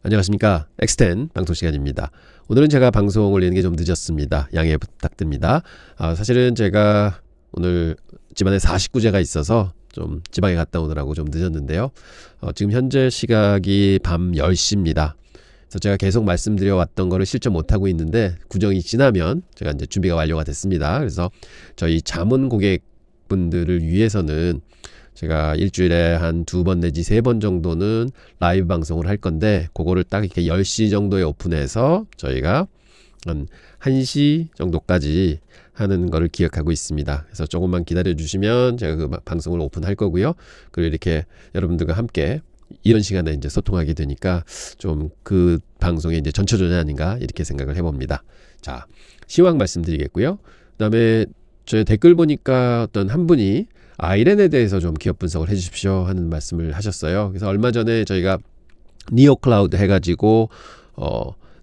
안녕하십니까. 엑스텐 방송 시간입니다. 오늘은 제가 방송 올리는 게 좀 늦었습니다. 양해 부탁드립니다. 사실은 제가 오늘 집안에 49제가 있어서 좀 지방에 갔다 오느라고 좀 늦었는데요. 지금 현재 시각이 밤 10시입니다. 그래서 제가 계속 말씀드려 왔던 거를 실천 못하고 있는데 구정이 지나면 제가 이제 준비가 완료가 됐습니다. 그래서 저희 자문 고객분들을 위해서는 제가 일주일에 한 2번 내지 3번 정도는 라이브 방송을 할 건데 그거를 딱 이렇게 10시 정도에 오픈해서 저희가 한 1시 정도까지 하는 거를 기억하고 있습니다. 그래서 조금만 기다려 주시면 제가 그 방송을 오픈할 거고요. 그리고 이렇게 여러분들과 함께 이런 시간에 이제 소통하게 되니까 좀 그 방송의 이제 전초전이 아닌가 이렇게 생각을 해봅니다. 자, 시황 말씀드리겠고요. 그다음에 저 댓글 보니까 어떤 한 분이 아이렌에 대해서 좀 기업 분석을 해주십시오 하는 말씀을 하셨어요. 그래서 얼마 전에 저희가 니오클라우드 해가지고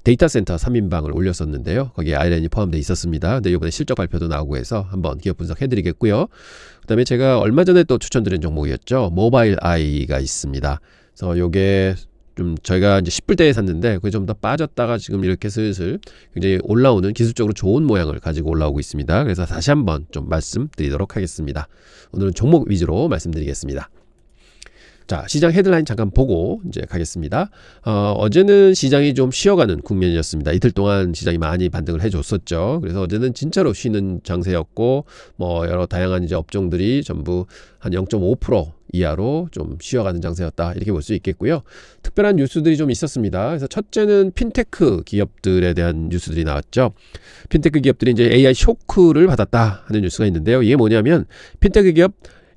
데이터 센터 3인방을 올렸었는데요. 거기에 아이렌이 포함되어 있었습니다. 근데 이번에 실적 발표도 나오고 해서 한번 기업 분석해드리겠고요. 그다음에 제가 얼마 전에 또 추천드린 종목이었죠. 모바일 아이가 있습니다. 그래서 요게 좀 저희가 이제 10불대에 샀는데 그게 좀 더 빠졌다가 지금 이렇게 슬슬 굉장히 올라오는 기술적으로 좋은 모양을 가지고 올라오고 있습니다. 그래서 다시 한번 좀 말씀드리도록 하겠습니다. 오늘은 종목 위주로 말씀드리겠습니다. 자, 시장 헤드라인 잠깐 보고 이제 가겠습니다. 어제는 시장이 좀 쉬어가는 국면이었습니다. 이틀 동안 시장이 많이 반등을 해줬었죠. 그래서 어제는 진짜로 쉬는 장세였고, 뭐 여러 다양한 이제 업종들이 전부 한 0.5% 이하로 좀 쉬어가는 장세였다 이렇게 볼 수 있겠고요. 특별한 뉴스들이 좀 있었습니다. 그래서 첫째는 핀테크 기업들에 대한 뉴스들이 나왔죠. 핀테크 기업들이 이제 AI 쇼크를 받았다 하는 뉴스가 있는데요. 이게 뭐냐면 핀테크 기업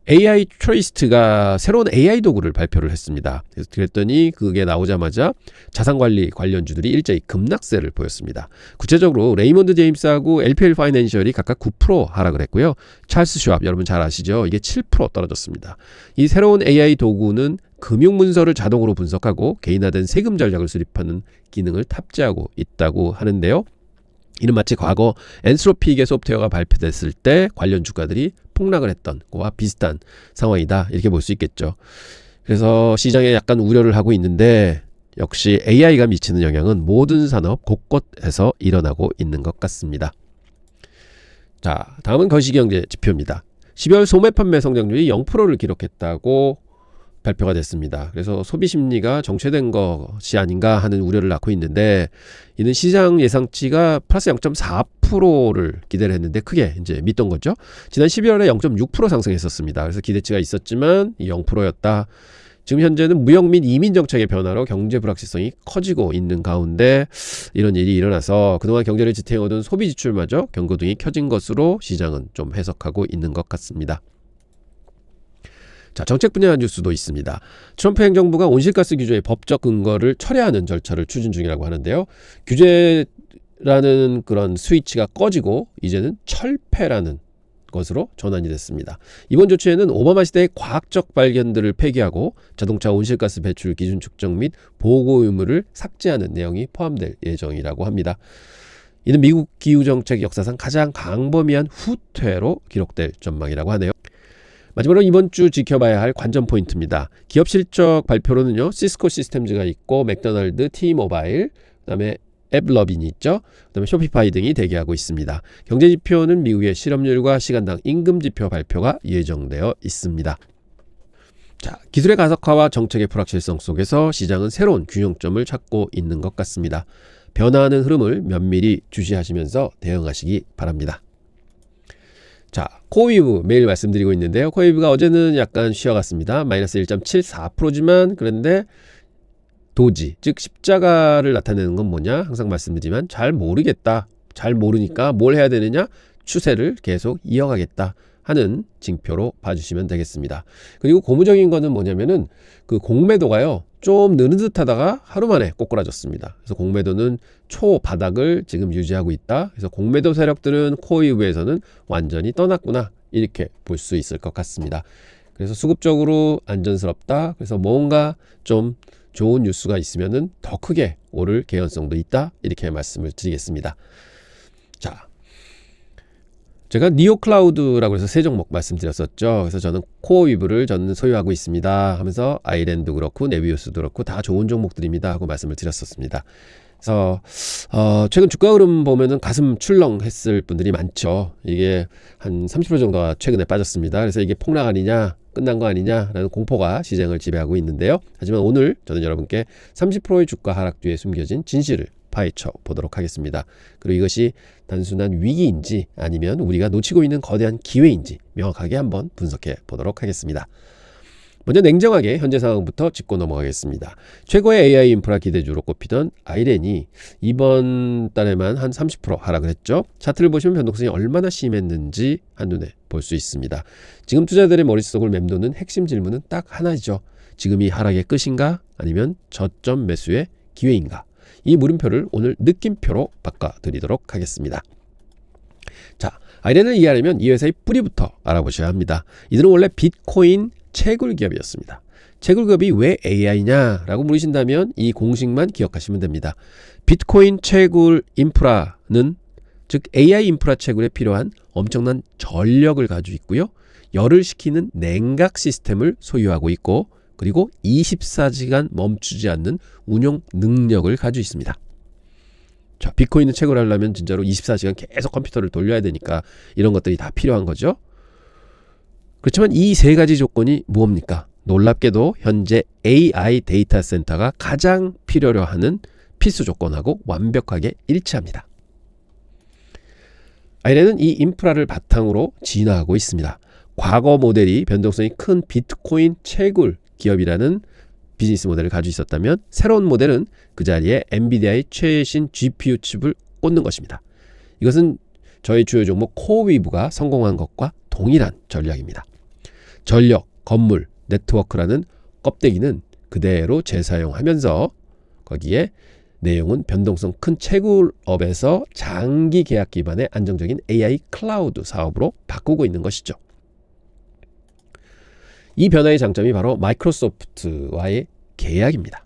AI 트레이스트가 새로운 AI 도구를 발표를 했습니다. 그랬더니 그게 나오자마자 자산관리 관련주들이 일제히 급락세를 보였습니다. 구체적으로 레이먼드 제임스하고 LPL 파이낸셜이 각각 9% 하락을 했고요. 찰스 슈왑 여러분 잘 아시죠? 이게 7% 떨어졌습니다. 이 새로운 AI 도구는 금융 문서를 자동으로 분석하고 개인화된 세금 전략을 수립하는 기능을 탑재하고 있다고 하는데요. 이는 마치 과거 엔스로피계 소프트웨어가 발표됐을 때 관련 주가들이 폭락을 했던 거와 비슷한 상황이다 이렇게 볼 수 있겠죠. 그래서 시장에 약간 우려를 하고 있는데 역시 AI가 미치는 영향은 모든 산업 곳곳에서 일어나고 있는 것 같습니다. 자, 다음은 거시경제 지표입니다. 12월 소매 판매 성장률이 0%를 기록했다고 발표가 됐습니다. 그래서 소비 심리가 정체된 것이 아닌가 하는 우려를 낳고 있는데 이는 시장 예상치가 플러스 0.4%를 기대를 했는데 크게 이제 믿던 거죠. 지난 12월에 0.6% 상승했었습니다. 그래서 기대치가 있었지만 0%였다. 지금 현재는 무역 및 이민 정책의 변화로 경제 불확실성이 커지고 있는 가운데 이런 일이 일어나서 그동안 경제를 지탱해오던 소비 지출마저 경고등이 켜진 것으로 시장은 좀 해석하고 있는 것 같습니다. 자, 정책 분야 뉴스도 있습니다. 트럼프 행정부가 온실가스 규제의 법적 근거를 철회하는 절차를 추진 중이라고 하는데요. 규제라는 그런 스위치가 꺼지고 이제는 철폐라는 것으로 전환이 됐습니다. 이번 조치에는 오바마 시대의 과학적 발견들을 폐기하고 자동차 온실가스 배출 기준 측정 및 보고 의무를 삭제하는 내용이 포함될 예정이라고 합니다. 이는 미국 기후정책 역사상 가장 광범위한 후퇴로 기록될 전망이라고 하네요. 마지막으로 이번 주 지켜봐야 할 관전 포인트입니다. 기업 실적 발표로는요. 시스코 시스템즈가 있고 맥도날드, T모바일, 그다음에 앱러빈이 있죠. 그다음에 쇼피파이 등이 대기하고 있습니다. 경제 지표는 미국의 실업률과 시간당 임금 지표 발표가 예정되어 있습니다. 자, 기술의 가속화와 정책의 불확실성 속에서 시장은 새로운 균형점을 찾고 있는 것 같습니다. 변화하는 흐름을 면밀히 주시하시면서 대응하시기 바랍니다. 자, 코웨이브 매일 말씀드리고 있는데요. 코웨이브가 어제는 약간 쉬어갔습니다. 마이너스 1.74%지만 그런데 도지, 즉 십자가를 나타내는 건 뭐냐? 항상 말씀드리지만 잘 모르겠다. 잘 모르니까 뭘 해야 되느냐? 추세를 계속 이어가겠다 하는 징표로 봐주시면 되겠습니다. 그리고 고무적인 거는 뭐냐면은 그 공매도가요. 좀 느는 듯 하다가 하루 만에 꼬꾸라졌습니다. 그래서 공매도는 초바닥을 지금 유지하고 있다. 그래서 공매도 세력들은 코웨이브에서는 완전히 떠났구나. 이렇게 볼 수 있을 것 같습니다. 그래서 수급적으로 안전스럽다. 그래서 뭔가 좀 좋은 뉴스가 있으면은 더 크게 오를 개연성도 있다. 이렇게 말씀을 드리겠습니다. 자, 제가 니오 클라우드라고 해서 세 종목 말씀드렸었죠. 그래서 저는 코어위브를 저는 소유하고 있습니다 하면서 아이랜도 그렇고 네비우스도 그렇고 다 좋은 종목들입니다 하고 말씀을 드렸었습니다. 그래서 최근 주가 흐름 보면은 가슴 출렁했을 분들이 많죠. 이게 한 30% 정도가 최근에 빠졌습니다. 그래서 이게 폭락 아니냐, 끝난 거 아니냐라는 공포가 시장을 지배하고 있는데요. 하지만 오늘 저는 여러분께 30%의 주가 하락 뒤에 숨겨진 진실을 파헤쳐 보도록 하겠습니다. 그리고 이것이 단순한 위기인지 아니면 우리가 놓치고 있는 거대한 기회인지 명확하게 한번 분석해 보도록 하겠습니다. 먼저 냉정하게 현재 상황부터 짚고 넘어가겠습니다. 최고의 AI 인프라 기대주로 꼽히던 아이랜이 이번 달에만 한 30% 하락을 했죠. 차트를 보시면 변동성이 얼마나 심했는지 한눈에 볼 수 있습니다. 지금 투자자들의 머릿속을 맴도는 핵심 질문은 딱 하나죠. 지금 이 하락의 끝인가 아니면 저점 매수의 기회인가? 이 물음표를 오늘 느낌표로 바꿔드리도록 하겠습니다. 자, 아이랜을 이해하려면 이 회사의 뿌리부터 알아보셔야 합니다. 이들은 원래 비트코인 채굴 기업이었습니다. 채굴 기업이 왜 AI냐라고 물으신다면 이 공식만 기억하시면 됩니다. 비트코인 채굴 인프라는 즉 AI 인프라 채굴에 필요한 엄청난 전력을 가지고 있고요. 열을 식히는 냉각 시스템을 소유하고 있고 그리고 24시간 멈추지 않는 운용 능력을 가지고 있습니다. 자, 비트코인을 채굴하려면 진짜로 24시간 계속 컴퓨터를 돌려야 되니까 이런 것들이 다 필요한 거죠. 그렇지만 이 세 가지 조건이 뭡니까? 놀랍게도 현재 AI 데이터 센터가 가장 필요로 하는 필수 조건하고 완벽하게 일치합니다. 아이랜은 이 인프라를 바탕으로 진화하고 있습니다. 과거 모델이 변동성이 큰 비트코인 채굴 기업이라는 비즈니스 모델을 가지고 있었다면 새로운 모델은 그 자리에 엔비디아의 최신 GPU 칩을 꽂는 것입니다. 이것은 저희 주요 종목 코어위브가 성공한 것과 동일한 전략입니다. 전력, 건물, 네트워크라는 껍데기는 그대로 재사용하면서 거기에 내용은 변동성 큰 채굴업에서 장기 계약 기반의 안정적인 AI 클라우드 사업으로 바꾸고 있는 것이죠. 이 변화의 장점이 바로 마이크로소프트와의 계약입니다.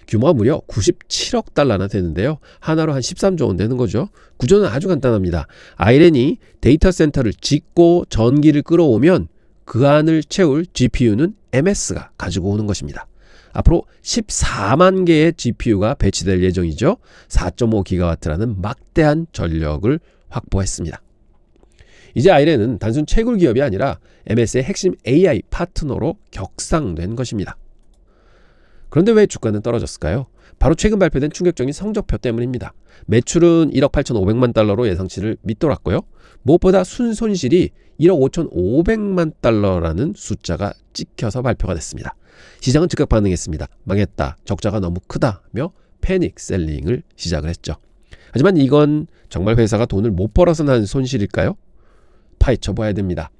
규모가 무려 97억 달러나 되는데요. 하나로 한 13조 원 되는 거죠. 구조는 아주 간단합니다. 아이랜이 데이터 센터를 짓고 전기를 끌어오면 그 안을 채울 GPU는 MS가 가지고 오는 것입니다. 앞으로 14만 개의 GPU가 배치될 예정이죠. 4.5GW라는 막대한 전력을 확보했습니다. 이제 아이랜은 단순 채굴 기업이 아니라 MS의 핵심 AI 파트너로 격상된 것입니다. 그런데 왜 주가는 떨어졌을까요? 바로 최근 발표된 충격적인 성적표 때문입니다. 매출은 1억 8,500만 달러로 예상치를 밑돌았고요. 무엇보다 순손실이 1억 5,500만 달러라는 숫자가 찍혀서 발표가 됐습니다. 시장은 즉각 반응했습니다. 망했다, 적자가 너무 크다며 패닉 셀링을 시작을 했죠. 하지만 이건 정말 회사가 돈을 못 벌어서 난 손실일까요? 파헤쳐 봐야 됩니다.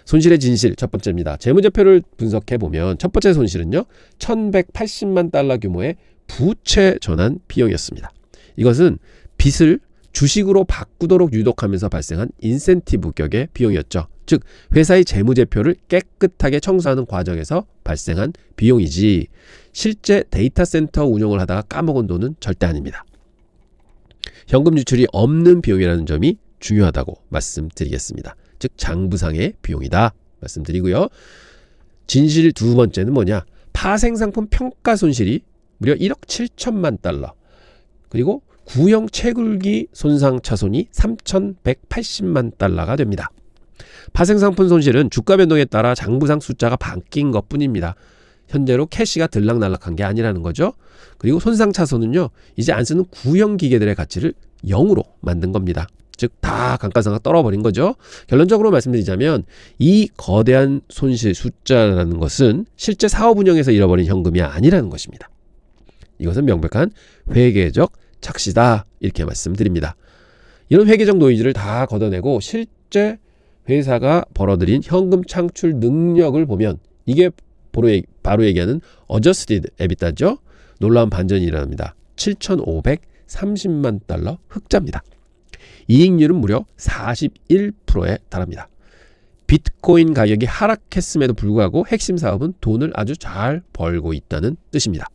손실의 진실 첫 번째입니다. 재무제표를 분석해보면 첫 번째 손실은요, 1180만 달러 규모의 부채 전환 비용이었습니다. 이것은 빚을 주식으로 바꾸도록 유독하면서 발생한 인센티브 격의 비용이었죠. 즉 회사의 재무제표를 깨끗하게 청소하는 과정에서 발생한 비용이지 실제 데이터 센터 운영을 하다가 까먹은 돈은 절대 아닙니다. 현금 유출이 없는 비용이라는 점이 중요하다고 말씀드리겠습니다. 즉 장부상의 비용이다 말씀드리고요. 진실 두 번째는 뭐냐? 파생상품 평가 손실이 무려 1억 7천만 달러, 그리고 구형 채굴기 손상 차손이 3,180만 달러가 됩니다. 파생상품 손실은 주가 변동에 따라 장부상 숫자가 바뀐 것뿐입니다. 현재로 캐시가 들락날락한 게 아니라는 거죠. 그리고 손상 차손은요, 이제 안 쓰는 구형 기계들의 가치를 0으로 만든 겁니다. 즉 다 감가상각 떨어버린 거죠. 결론적으로 말씀드리자면 이 거대한 손실 숫자라는 것은 실제 사업 운영에서 잃어버린 현금이 아니라는 것입니다. 이것은 명백한 회계적 착시다 이렇게 말씀드립니다. 이런 회계적 노이즈를 다 걷어내고 실제 회사가 벌어들인 현금 창출 능력을 보면 이게 바로 얘기하는 Adjusted EBITDA죠. 놀라운 반전이 일어납니다. 7,530만 달러 흑자입니다. 이익률은 무려 41%에 달합니다. 비트코인 가격이 하락했음에도 불구하고 핵심 사업은 돈을 아주 잘 벌고 있다는 뜻입니다.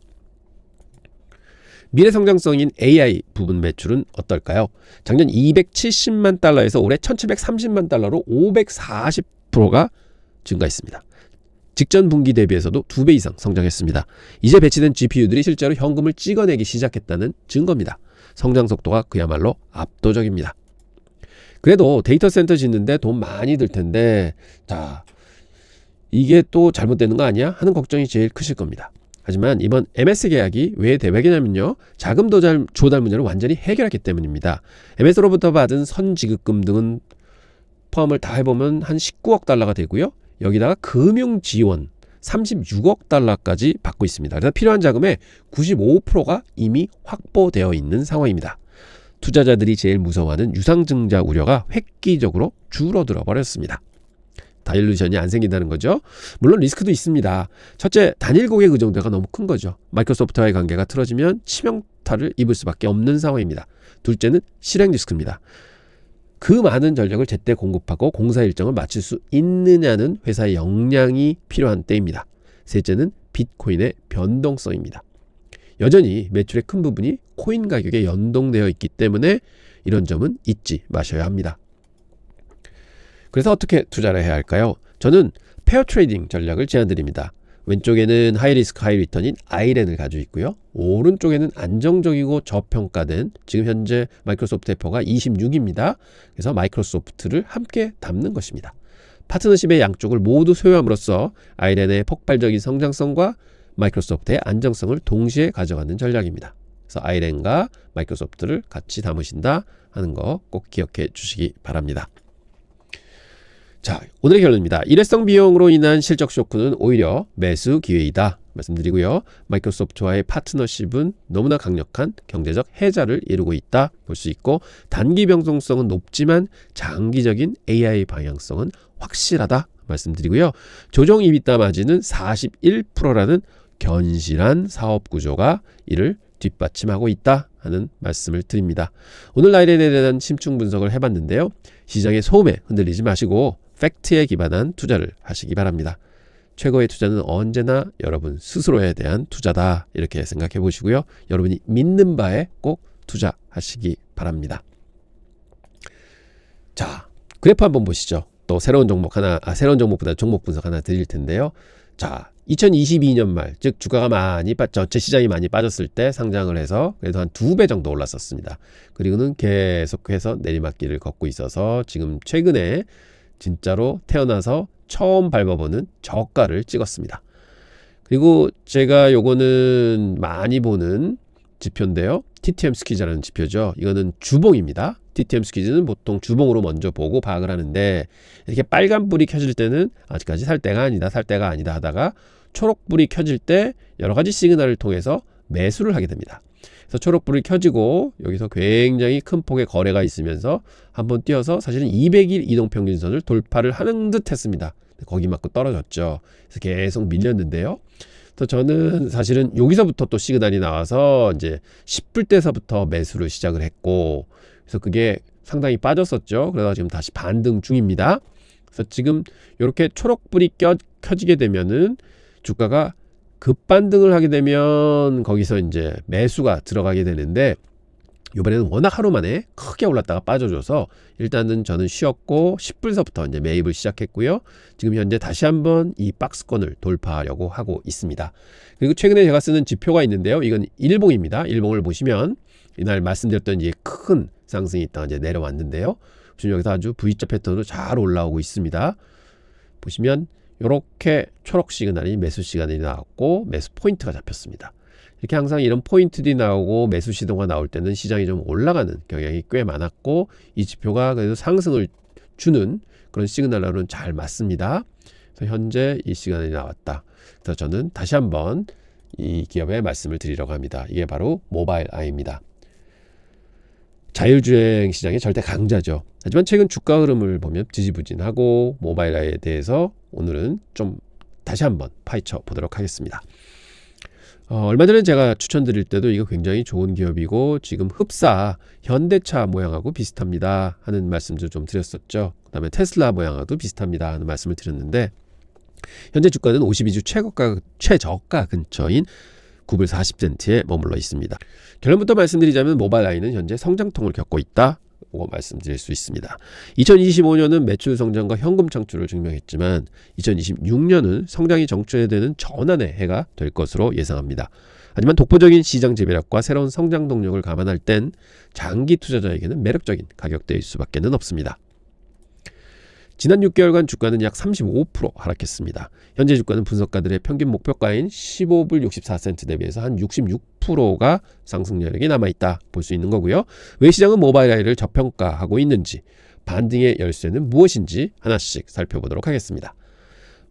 미래 성장성인 AI 부분 매출은 어떨까요? 작년 270만 달러에서 올해 1730만 달러로 540%가 증가했습니다. 직전 분기 대비해서도 2배 이상 성장했습니다. 이제 배치된 GPU들이 실제로 현금을 찍어내기 시작했다는 증거입니다. 성장 속도가 그야말로 압도적입니다. 그래도 데이터 센터 짓는데 돈 많이 들 텐데, 자, 이게 또 잘못되는 거 아니야? 하는 걱정이 제일 크실 겁니다. 하지만 이번 MS 계약이 왜 대박이냐면요, 자금 조달 문제를 완전히 해결했기 때문입니다. MS로부터 받은 선지급금 등은 포함을 다 해보면 한 19억 달러가 되고요. 여기다가 금융 지원 36억 달러까지 받고 있습니다. 그래서 필요한 자금의 95%가 이미 확보되어 있는 상황입니다. 투자자들이 제일 무서워하는 유상증자 우려가 획기적으로 줄어들어 버렸습니다. 다일루션이 안 생긴다는 거죠. 물론 리스크도 있습니다. 첫째, 단일 고객 의존도가 너무 큰 거죠. 마이크로소프트와의 관계가 틀어지면 치명타를 입을 수밖에 없는 상황입니다. 둘째는 실행 리스크입니다. 그 많은 전력을 제때 공급하고 공사 일정을 마칠 수 있느냐는 회사의 역량이 필요한 때입니다. 셋째는 비트코인의 변동성입니다. 여전히 매출의 큰 부분이 코인 가격에 연동되어 있기 때문에 이런 점은 잊지 마셔야 합니다. 그래서 어떻게 투자를 해야 할까요? 저는 페어 트레이딩 전략을 제안드립니다. 왼쪽에는 하이리스크 하이리턴인 아이렌을 가지고 있고요. 오른쪽에는 안정적이고 저평가된, 지금 현재 마이크로소프트 페어가 26입니다. 그래서 마이크로소프트를 함께 담는 것입니다. 파트너십의 양쪽을 모두 소유함으로써 아이렌의 폭발적인 성장성과 마이크로소프트의 안정성을 동시에 가져가는 전략입니다. 그래서 아이렌과 마이크로소프트를 같이 담으신다 하는 거 꼭 기억해 주시기 바랍니다. 자, 오늘의 결론입니다. 일회성 비용으로 인한 실적 쇼크는 오히려 매수 기회이다 말씀드리고요. 마이크로소프트와의 파트너십은 너무나 강력한 경제적 해자를 이루고 있다 볼 수 있고, 단기 변동성은 높지만 장기적인 AI 방향성은 확실하다 말씀드리고요. 조정 EBITDA 마진은 41%라는 견실한 사업 구조가 이를 뒷받침하고 있다 하는 말씀을 드립니다. 오늘 아이렌에 대한 심층 분석을 해봤는데요. 시장의 소음에 흔들리지 마시고 팩트에 기반한 투자를 하시기 바랍니다. 최고의 투자는 언제나 여러분 스스로에 대한 투자다, 이렇게 생각해 보시고요. 여러분이 믿는 바에 꼭 투자하시기 바랍니다. 자, 그래프 한번 보시죠. 또 새로운 종목보다 종목 분석 하나 드릴 텐데요. 자, 2022년 말, 즉 주가가 전체 시장이 많이 빠졌을 때 상장을 해서 그래도 한 2배 정도 올랐었습니다. 그리고는 계속해서 내리막길을 걷고 있어서 지금 최근에 진짜로 태어나서 처음 밟아보는 저가를 찍었습니다. 그리고 제가 요거는 많이 보는 지표인데요. TTM 스퀴즈라는 지표죠. 이거는 주봉입니다. TTM 스퀴즈는 보통 주봉으로 먼저 보고 파악을 하는데, 이렇게 빨간불이 켜질 때는 아직까지 살 때가 아니다 하다가 초록불이 켜질 때 여러 가지 시그널을 통해서 매수를 하게 됩니다. 그래서 초록불이 켜지고 여기서 굉장히 큰 폭의 거래가 있으면서 한번 뛰어서 사실은 200일 이동평균선을 돌파를 하는 듯 했습니다. 거기 맞고 떨어졌죠. 그래서 계속 밀렸는데요. 그래서 저는 사실은 여기서부터 또 시그널이 나와서 이제 10불대서부터 매수를 시작을 했고, 그래서 그게 상당히 빠졌었죠. 그래서 지금 다시 반등 중입니다. 그래서 지금 이렇게 초록불이 켜지게 되면은 주가가 급반등을 하게 되면 거기서 이제 매수가 들어가게 되는데, 이번에는 워낙 하루 만에 크게 올랐다가 빠져줘서 일단은 저는 쉬었고 10불서부터 이제 매입을 시작했고요. 지금 현재 다시 한번 이 박스권을 돌파하려고 하고 있습니다. 그리고 최근에 제가 쓰는 지표가 있는데요. 이건 일봉입니다. 일봉을 보시면 이날 말씀드렸던 이제 큰 상승이 있다가 이제 내려왔는데요. 지금 여기서 아주 V자 패턴으로 잘 올라오고 있습니다. 보시면 이렇게 초록 시그널이 매수 시그널이 나왔고 매수 포인트가 잡혔습니다. 이렇게 항상 이런 포인트들이 나오고 매수 시도가 나올 때는 시장이 좀 올라가는 경향이 꽤 많았고, 이 지표가 그래도 상승을 주는 그런 시그널로는 잘 맞습니다. 그래서 현재 이 시그널이 나왔다. 그래서 저는 다시 한번 이 기업의 말씀을 드리려고 합니다. 이게 바로 모바일 아이입니다. 자율주행 시장의 절대 강자죠. 하지만 최근 주가 흐름을 보면 지지부진하고, 모바일 아이에 대해서 오늘은 좀 다시 한번 파헤쳐 보도록 하겠습니다. 얼마 전에 제가 추천드릴 때도 이거 굉장히 좋은 기업이고 지금 흡사 현대차 모양하고 비슷합니다 하는 말씀도 좀 드렸었죠. 그 다음에 테슬라 모양하고도 비슷합니다 하는 말씀을 드렸는데, 현재 주가는 52주 최저가 근처인 9불 40센트에 머물러 있습니다. 결론부터 말씀드리자면 모바일아이는 현재 성장통을 겪고 있다 고 말씀드릴 수 있습니다. 2025년은 매출 성장과 현금 창출을 증명했지만 2026년은 성장이 정체되는 전환의 해가 될 것으로 예상합니다. 하지만 독보적인 시장 지배력과 새로운 성장 동력을 감안할 땐 장기 투자자에게는 매력적인 가격대일 수밖에 없습니다. 지난 6개월간 주가는 약 35% 하락했습니다. 현재 주가는 분석가들의 평균 목표가인 15불 64센트 대비해서 한 66%가 상승 여력이 남아있다 볼 수 있는 거고요. 왜 시장은 모바일아이를 저평가하고 있는지, 반등의 열쇠는 무엇인지 하나씩 살펴보도록 하겠습니다.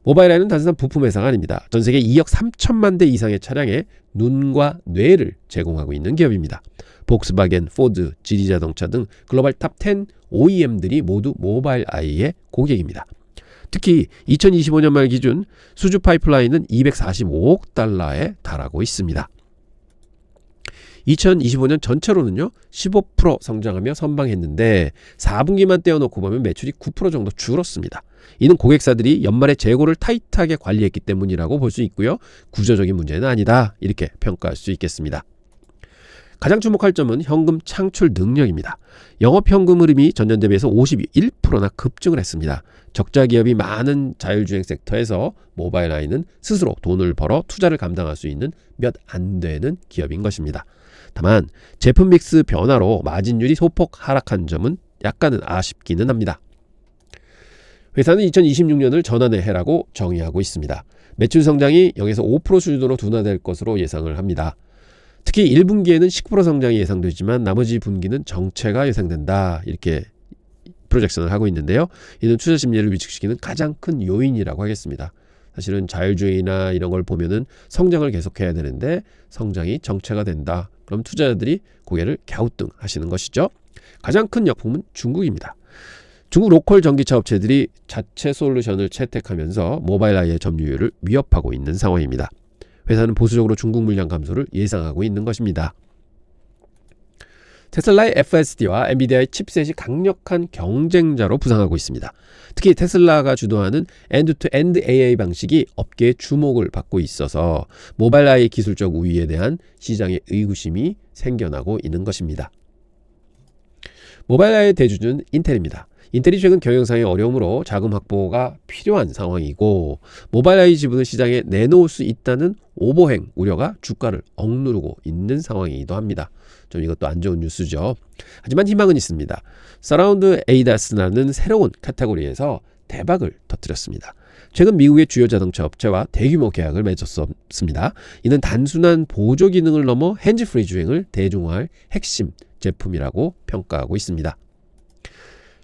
모바일아이는 단순한 부품 회사가 아닙니다. 전 세계 2억 3천만 대 이상의 차량에 눈과 뇌를 제공하고 있는 기업입니다. 복스바겐, 포드, 지리자동차 등 글로벌 탑 10 OEM들이 모두 모바일아이의 고객입니다. 특히 2025년 말 기준 수주 파이프라인은 245억 달러에 달하고 있습니다. 2025년 전체로는요 15% 성장하며 선방했는데 4분기만 떼어놓고 보면 매출이 9% 정도 줄었습니다. 이는 고객사들이 연말에 재고를 타이트하게 관리했기 때문이라고 볼 수 있고요. 구조적인 문제는 아니다 이렇게 평가할 수 있겠습니다. 가장 주목할 점은 현금 창출 능력입니다. 영업현금 흐름이 전년 대비해서 51%나 급증을 했습니다. 적자 기업이 많은 자율주행 섹터에서 모바일아이는 스스로 돈을 벌어 투자를 감당할 수 있는 몇 안 되는 기업인 것입니다. 다만 제품 믹스 변화로 마진율이 소폭 하락한 점은 약간은 아쉽기는 합니다. 회사는 2026년을 전환의 해라고 정의하고 있습니다. 매출 성장이 0에서 5% 수준으로 둔화될 것으로 예상을 합니다. 특히 1분기에는 10% 성장이 예상되지만 나머지 분기는 정체가 예상된다 이렇게 프로젝션을 하고 있는데요. 이는 투자 심리를 위축시키는 가장 큰 요인이라고 하겠습니다. 사실은 자율주행이나 이런 걸 보면은 성장을 계속해야 되는데 성장이 정체가 된다. 그럼 투자자들이 고개를 갸우뚱하시는 것이죠. 가장 큰 역풍은 중국입니다. 중국 로컬 전기차 업체들이 자체 솔루션을 채택하면서 모바일아이의 점유율을 위협하고 있는 상황입니다. 회사는 보수적으로 중국 물량 감소를 예상하고 있는 것입니다. 테슬라의 FSD와 엔비디아의 칩셋이 강력한 경쟁자로 부상하고 있습니다. 특히 테슬라가 주도하는 엔드-투-엔드 AI 방식이 업계의 주목을 받고 있어서 모바일아이의 기술적 우위에 대한 시장의 의구심이 생겨나고 있는 것입니다. 모바일아이의 대주주는 인텔입니다. 인텔이 최근 경영상의 어려움으로 자금 확보가 필요한 상황이고 모바일아이 지분을 시장에 내놓을 수 있다는 오버행 우려가 주가를 억누르고 있는 상황이기도 합니다. 좀 이것도 안 좋은 뉴스죠. 하지만 희망은 있습니다. 서라운드 ADAS라는 새로운 카테고리에서 대박을 터뜨렸습니다. 최근 미국의 주요 자동차 업체와 대규모 계약을 맺었습니다. 이는 단순한 보조 기능을 넘어 핸즈프리 주행을 대중화할 핵심 제품이라고 평가하고 있습니다.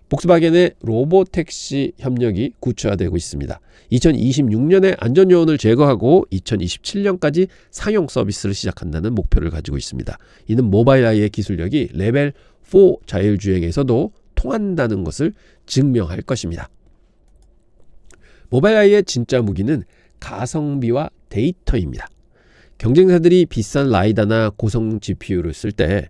복스바겐의 로보택시 협력이 구체화되고 있습니다. 2026년에 안전요원을 제거하고 2027년까지 상용 서비스를 시작한다는 목표를 가지고 있습니다. 이는 모바일아이의 기술력이 레벨 4 자율주행에서도 통한다는 것을 증명할 것입니다. 모바일아이의 진짜 무기는 가성비와 데이터입니다. 경쟁사들이 비싼 라이다나 고성 GPU를 쓸 때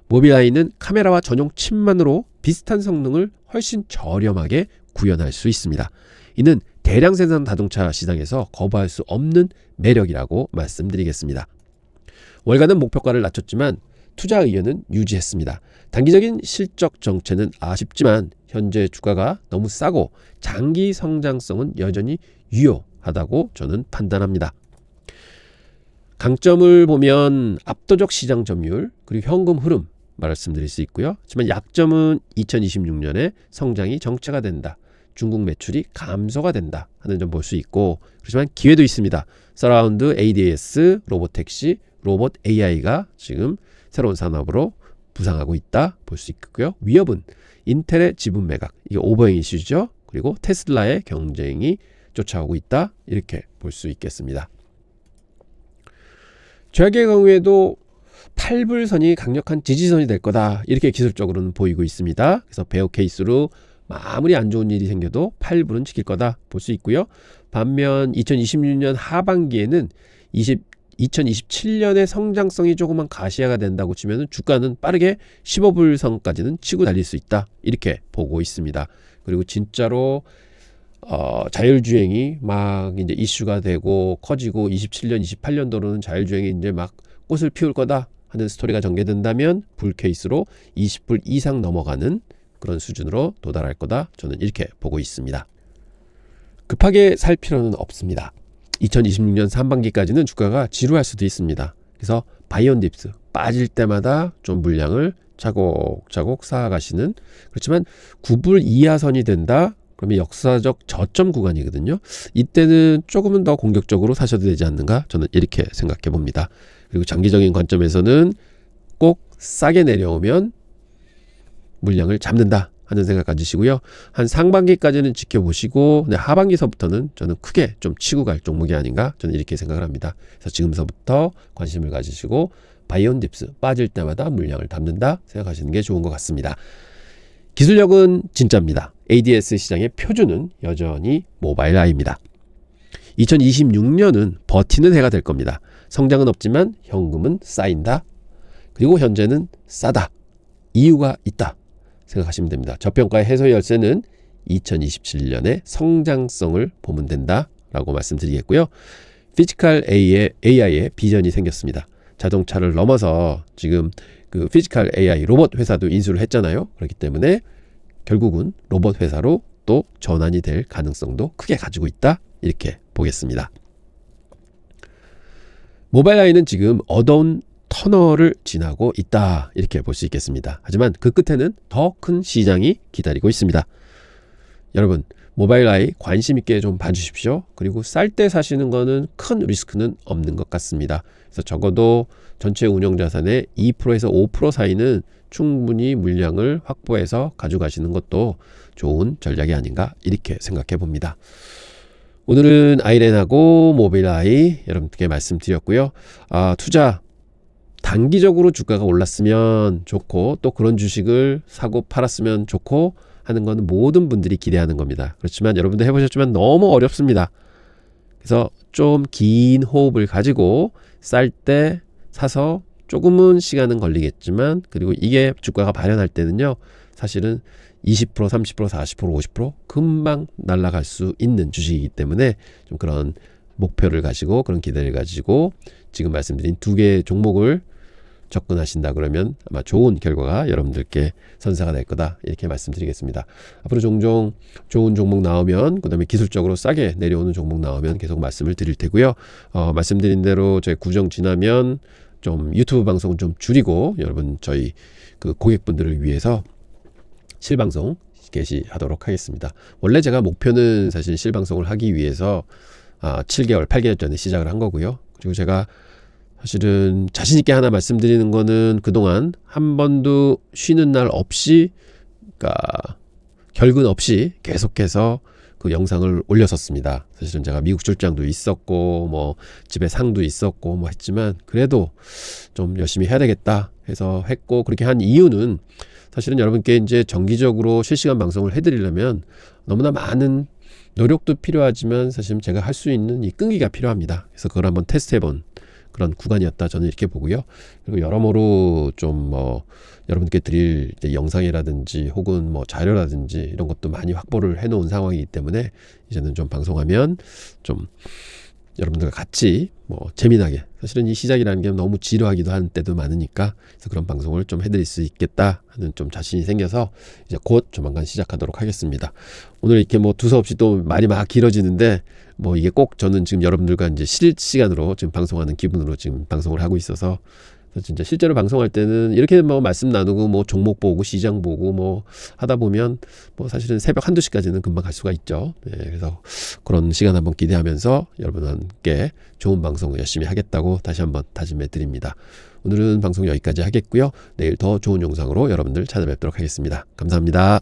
모바일아이는 카메라와 전용 칩만으로 비슷한 성능을 훨씬 저렴하게 구현할 수 있습니다. 이는 대량 생산 자동차 시장에서 거부할 수 없는 매력이라고 말씀드리겠습니다. 월가는 목표가를 낮췄지만 투자 의견은 유지했습니다. 단기적인 실적 정체는 아쉽지만 현재 주가가 너무 싸고 장기 성장성은 여전히 유효하다고 저는 판단합니다. 강점을 보면 압도적 시장 점유율 그리고 현금 흐름 말씀드릴 수 있고요. 하지만 약점은 2026년에 성장이 정체가 된다. 중국 매출이 감소가 된다 하는 점 볼 수 있고 그렇지만 기회도 있습니다. 서라운드 ADAS, 로보택시, 로봇 AI가 지금 새로운 산업으로 부상하고 있다 볼 수 있고요. 위협은 인텔의 지분 매각, 이게 오버행 이슈죠. 그리고 테슬라의 경쟁이 쫓아오고 있다 이렇게 볼 수 있겠습니다. 최악의 경우에도 8불선이 강력한 지지선이 될 거다 이렇게 기술적으로는 보이고 있습니다. 그래서 베어 케이스로 아무리 안 좋은 일이 생겨도 8불은 지킬 거다 볼 수 있고요. 반면 2026년 하반기에는 2027년의 성장성이 조금만 가시화가 된다고 치면 주가는 빠르게 15불선까지는 치고 달릴 수 있다 이렇게 보고 있습니다. 그리고 진짜로 자율주행이 막 이제 이슈가 되고 커지고 27년, 28년도로는 자율주행이 이제 막 꽃을 피울 거다 하는 스토리가 전개된다면 불 케이스로 20불 이상 넘어가는 그런 수준으로 도달할 거다. 저는 이렇게 보고 있습니다. 급하게 살 필요는 없습니다. 2026년 상반기까지는 주가가 지루할 수도 있습니다. 그래서 바이온 딥스 빠질 때마다 좀 물량을 차곡차곡 쌓아가시는, 그렇지만 9불 이하선이 된다? 그러면 역사적 저점 구간이거든요. 이때는 조금은 더 공격적으로 사셔도 되지 않는가? 저는 이렇게 생각해 봅니다. 그리고 장기적인 관점에서는 꼭 싸게 내려오면 물량을 잡는다 하는 생각 가지시고요. 한 상반기까지는 지켜보시고 하반기서부터는 저는 크게 좀 치고 갈 종목이 아닌가? 저는 이렇게 생각을 합니다. 그래서 지금서부터 관심을 가지시고 바이온 딥스 빠질 때마다 물량을 담는다 생각하시는 게 좋은 것 같습니다. 기술력은 진짜입니다. ADS 시장의 표준은 여전히 모바일 아이입니다. 2026년은 버티는 해가 될 겁니다. 성장은 없지만 현금은 쌓인다. 그리고 현재는 싸다. 이유가 있다 생각하시면 됩니다. 저평가의 해소 열쇠는 2027년의 성장성을 보면 된다라고 말씀드리겠고요. 피지컬 AI의 비전이 생겼습니다. 자동차를 넘어서 지금 그 피지컬 AI 로봇 회사도 인수를 했잖아요. 그렇기 때문에 결국은 로봇 회사로 또 전환이 될 가능성도 크게 가지고 있다. 이렇게 보겠습니다. 모바일 아이는 지금 어두운 터널을 지나고 있다. 이렇게 볼 수 있겠습니다. 하지만 그 끝에는 더 큰 시장이 기다리고 있습니다. 여러분, 모바일 아이 관심 있게 좀 봐주십시오. 그리고 쌀 때 사시는 거는 큰 리스크는 없는 것 같습니다. 그래서 적어도 전체 운용 자산의 2%에서 5% 사이는 충분히 물량을 확보해서 가져가시는 것도 좋은 전략이 아닌가 이렇게 생각해 봅니다. 오늘은 아이렌하고 모바일 아이 여러분께 말씀드렸고요. 투자 단기적으로 주가가 올랐으면 좋고 또 그런 주식을 사고 팔았으면 좋고 하는 건 모든 분들이 기대하는 겁니다. 그렇지만 여러분도 해보셨지만 너무 어렵습니다. 그래서 좀 긴 호흡을 가지고 쌀 때 사서 조금은 시간은 걸리겠지만, 그리고 이게 주가가 발현할 때는요 사실은 20%, 30%, 40%, 50% 금방 날아갈 수 있는 주식이기 때문에 좀 그런 목표를 가지고 그런 기대를 가지고 지금 말씀드린 두 개의 종목을 접근하신다 그러면 아마 좋은 결과가 여러분들께 선사가 될 거다 이렇게 말씀드리겠습니다. 앞으로 종종 좋은 종목 나오면, 그 다음에 기술적으로 싸게 내려오는 종목 나오면 계속 말씀을 드릴 테고요. 말씀드린 대로 저희 구정 지나면 좀 유튜브 방송은 좀 줄이고 여러분 저희 그 고객분들을 위해서 실방송 개시하도록 하겠습니다. 원래 제가 목표는 사실 실방송을 하기 위해서 7개월, 8개월 전에 시작을 한 거고요. 그리고 제가 사실은 자신있게 하나 말씀드리는 거는 그동안 한 번도 쉬는 날 없이, 그러니까 결근 없이 계속해서 그 영상을 올렸었습니다. 사실은 제가 미국 출장도 있었고 뭐 집에 상도 있었고 뭐 했지만 그래도 좀 열심히 해야 되겠다 해서 했고, 그렇게 한 이유는 사실은 여러분께 이제 정기적으로 실시간 방송을 해드리려면 너무나 많은 노력도 필요하지만 사실 제가 할 수 있는 이 끈기가 필요합니다. 그래서 그걸 한번 테스트해본 그런 구간이었다 저는 이렇게 보고요. 그리고 여러모로 좀 여러분께 드릴 이제 영상이라든지 혹은 뭐 자료라든지 이런 것도 많이 확보를 해놓은 상황이기 때문에 이제는 좀 방송하면 좀 여러분들과 같이 뭐 재미나게, 사실은 이 시작이라는 게 너무 지루하기도 한 때도 많으니까 그래서 그런 방송을 좀 해드릴 수 있겠다 하는 좀 자신이 생겨서 이제 곧 조만간 시작하도록 하겠습니다. 오늘 이렇게 뭐 두서없이 또 말이 막 길어지는데 뭐 이게 꼭 저는 지금 여러분들과 이제 실시간으로 지금 방송하는 기분으로 지금 방송을 하고 있어서 진짜 실제로 방송할 때는 이렇게 뭐 말씀 나누고 뭐 종목 보고 시장 보고 뭐 하다 보면 뭐 사실은 새벽 1~2시까지는 금방 갈 수가 있죠. 그래서 그런 시간 한번 기대하면서 여러분과 함께 좋은 방송 열심히 하겠다고 다시 한번 다짐해 드립니다. 오늘은 방송 여기까지 하겠고요. 내일 더 좋은 영상으로 여러분들 찾아뵙도록 하겠습니다. 감사합니다.